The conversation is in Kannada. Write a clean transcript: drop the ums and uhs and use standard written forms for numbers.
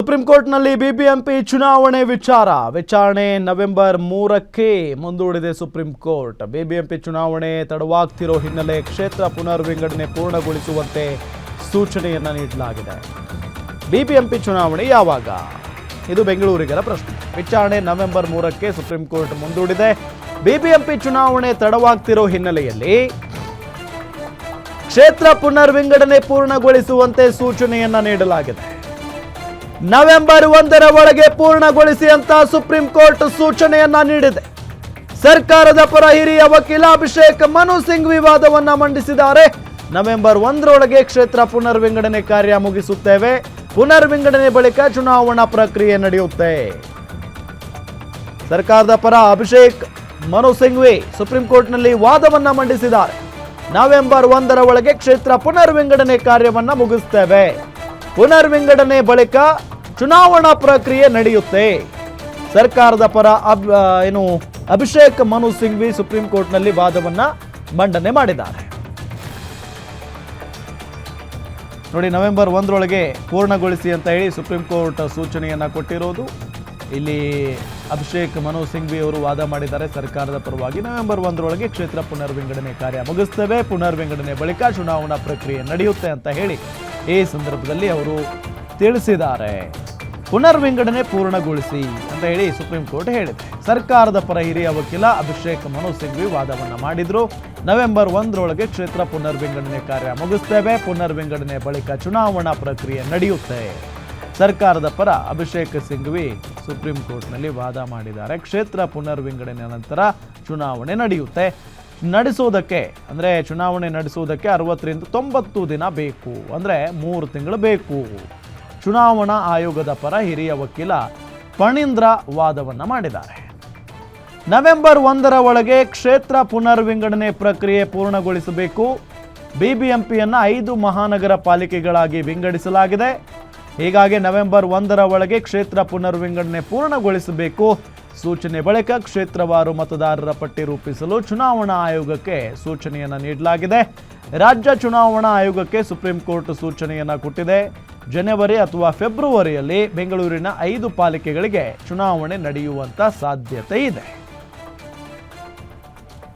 ಸುಪ್ರೀಂ ಕೋರ್ಟ್ನಲ್ಲಿ ಬಿಬಿಎಂಪಿ ಚುನಾವಣೆ ವಿಚಾರಣೆ ನವೆಂಬರ್ 3ಕ್ಕೆ ಮುಂದೂಡಿದೆ ಸುಪ್ರೀಂ ಕೋರ್ಟ್. ಬಿಬಿಎಂಪಿ ಚುನಾವಣೆ ತಡವಾಗ್ತಿರೋ ಹಿನ್ನೆಲೆ ಕ್ಷೇತ್ರ ಪುನರ್ವಿಂಗಡಣೆ ಪೂರ್ಣಗೊಳಿಸುವಂತೆ ಸೂಚನೆಯನ್ನ ನೀಡಲಾಗಿದೆ. ಬಿಬಿಎಂಪಿ ಚುನಾವಣೆ ಯಾವಾಗ? ಇದು ಬೆಂಗಳೂರಿಗರ ಪ್ರಶ್ನೆ. ವಿಚಾರಣೆ ನವೆಂಬರ್ 3ಕ್ಕೆ ಸುಪ್ರೀಂ ಕೋರ್ಟ್ ಮುಂದೂಡಿದೆ. ಬಿಬಿಎಂಪಿ ಚುನಾವಣೆ ತಡವಾಗ್ತಿರೋ ಹಿನ್ನೆಲೆಯಲ್ಲಿ ಕ್ಷೇತ್ರ ಪುನರ್ವಿಂಗಡಣೆ ಪೂರ್ಣಗೊಳಿಸುವಂತೆ ಸೂಚನೆಯನ್ನ ನೀಡಲಾಗಿದೆ. ನವೆಂಬರ್ 1ರ ಒಳಗೆ ಪೂರ್ಣಗೊಳಿಸಿ ಅಂತ ಸುಪ್ರೀಂ ಕೋರ್ಟ್ ಸೂಚನೆಯನ್ನ ನೀಡಿದೆ. ಸರ್ಕಾರದ ಪರ ಹಿರಿಯ ವಕೀಲ ಅಭಿಷೇಕ್ ಮನು ಸಿಂಘ್ವಿ ವಾದವನ್ನ ಮಂಡಿಸಿದ್ದಾರೆ. ನವೆಂಬರ್ 1ರೊಳಗೆ ಕ್ಷೇತ್ರ ಪುನರ್ವಿಂಗಡಣೆ ಕಾರ್ಯ ಮುಗಿಸುತ್ತೇವೆ. ಪುನರ್ವಿಂಗಡಣೆ ಬಳಿಕ ಚುನಾವಣಾ ಪ್ರಕ್ರಿಯೆ ನಡೆಯುತ್ತೆ. ಸರ್ಕಾರದ ಪರ ಅಭಿಷೇಕ್ ಮನು ಸಿಂಘ್ವಿ ಸುಪ್ರೀಂ ಕೋರ್ಟ್ನಲ್ಲಿ ವಾದವನ್ನ ಮಂಡಿಸಿದ್ದಾರೆ. ನವೆಂಬರ್ 1ರ ಒಳಗೆ ಕ್ಷೇತ್ರ ಪುನರ್ವಿಂಗಡಣೆ ಕಾರ್ಯವನ್ನ ಮುಗಿಸ್ತೇವೆ. ಪುನರ್ವಿಂಗಡಣೆ ಬಳಿಕ ಚುನಾವಣಾ ಪ್ರಕ್ರಿಯೆ ನಡೆಯುತ್ತೆ. ಸರ್ಕಾರದ ಪರ ಅಭಿಷೇಕ್ ಮನು ಸಿಂಘ್ವಿ ಸುಪ್ರೀಂ ಕೋರ್ಟ್ನಲ್ಲಿ ವಾದವನ್ನ ಮಂಡನೆ ಮಾಡಿದ್ದಾರೆ. ನೋಡಿ, ನವೆಂಬರ್ 1ರೊಳಗೆ ಪೂರ್ಣಗೊಳಿಸಿ ಅಂತ ಹೇಳಿ ಸುಪ್ರೀಂ ಕೋರ್ಟ್ ಸೂಚನೆಯನ್ನ ಕೊಟ್ಟಿರೋದು. ಇಲ್ಲಿ ಅಭಿಷೇಕ್ ಮನು ಸಿಂಘ್ವಿ ಅವರು ವಾದ ಮಾಡಿದ್ದಾರೆ ಸರ್ಕಾರದ ಪರವಾಗಿ. ನವೆಂಬರ್ 1ರೊಳಗೆ ಕ್ಷೇತ್ರ ಪುನರ್ವಿಂಗಡಣೆ ಕಾರ್ಯ ಮುಗಿಸ್ತೇವೆ. ಪುನರ್ವಿಂಗಡಣೆ ಬಳಿಕ ಚುನಾವಣಾ ಪ್ರಕ್ರಿಯೆ ನಡೆಯುತ್ತೆ ಅಂತ ಹೇಳಿ ಈ ಸಂದರ್ಭದಲ್ಲಿ ಅವರು ತಿಳಿಸಿದ್ದಾರೆ. ಪುನರ್ವಿಂಗಡಣೆ ಪೂರ್ಣಗೊಳಿಸಿ ಅಂತ ಹೇಳಿ ಸುಪ್ರೀಂ ಕೋರ್ಟ್ ಹೇಳಿದೆ. ಸರ್ಕಾರದ ಪರ ಹಿರಿಯ ವಕೀಲ ಅಭಿಷೇಕ್ ಮನು ಸಿಂಘ್ವಿ ವಾದವನ್ನ ಮಾಡಿದ್ರು. ನವೆಂಬರ್ 1ರೊಳಗೆ ಕ್ಷೇತ್ರ ಪುನರ್ವಿಂಗಡಣೆ ಕಾರ್ಯ ಮುಗಿಸ್ತೇವೆ. ಪುನರ್ವಿಂಗಡಣೆ ಬಳಿಕ ಚುನಾವಣಾ ಪ್ರಕ್ರಿಯೆ ನಡೆಯುತ್ತೆ. ಸರ್ಕಾರದ ಪರ ಅಭಿಷೇಕ್ ಸಿಂಘ್ವಿ ಸುಪ್ರೀಂ ಕೋರ್ಟ್ನಲ್ಲಿ ವಾದ ಮಾಡಿದ್ದಾರೆ. ಕ್ಷೇತ್ರ ಪುನರ್ವಿಂಗಡಣೆ ನಂತರ ಚುನಾವಣೆ ನಡೆಯುತ್ತೆ. ಚುನಾವಣೆ ನಡೆಸುವುದಕ್ಕೆ 60ರಿಂದ 90 ದಿನ ಬೇಕು, ಅಂದರೆ 3 ತಿಂಗಳು ಬೇಕು. ಚುನಾವಣಾ ಆಯೋಗದ ಪರ ಹಿರಿಯ ವಕೀಲ ಫಣೀಂದ್ರ ವಾದವನ್ನ ಮಾಡಿದ್ದಾರೆ. ನವೆಂಬರ್ 1ರ ಒಳಗೆ ಕ್ಷೇತ್ರ ಪುನರ್ವಿಂಗಡಣೆ ಪ್ರಕ್ರಿಯೆ ಪೂರ್ಣಗೊಳಿಸಬೇಕು. ಬಿಬಿಎಂಪಿಯನ್ನ 5 ಮಹಾನಗರ ಪಾಲಿಕೆಗಳಾಗಿ ವಿಂಗಡಿಸಲಾಗಿದೆ. ಹೀಗಾಗಿ ನವೆಂಬರ್ 1ರ ಒಳಗೆ ಕ್ಷೇತ್ರ ಪುನರ್ವಿಂಗಡಣೆ ಪೂರ್ಣಗೊಳಿಸಬೇಕು. ಸೂಚನೆ ಬಳಿಕ ಕ್ಷೇತ್ರವಾರು ಮತದಾರರ ಪಟ್ಟಿ ರೂಪಿಸಲು ಚುನಾವಣಾ ಆಯೋಗಕ್ಕೆ ಸೂಚನೆಯನ್ನ ನೀಡಲಾಗಿದೆ. ರಾಜ್ಯ ಚುನಾವಣಾ ಆಯೋಗಕ್ಕೆ ಸುಪ್ರೀಂ ಕೋರ್ಟ್ ಸೂಚನೆಯನ್ನ ಕೊಟ್ಟಿದೆ. ಜನವರಿ ಅಥವಾ ಫೆಬ್ರವರಿಯಲ್ಲಿ ಬೆಂಗಳೂರಿನ 5 ಪಾಲಿಕೆಗಳಿಗೆ ಚುನಾವಣೆ ನಡೆಯುವಂತ ಸಾಧ್ಯತೆ ಇದೆ.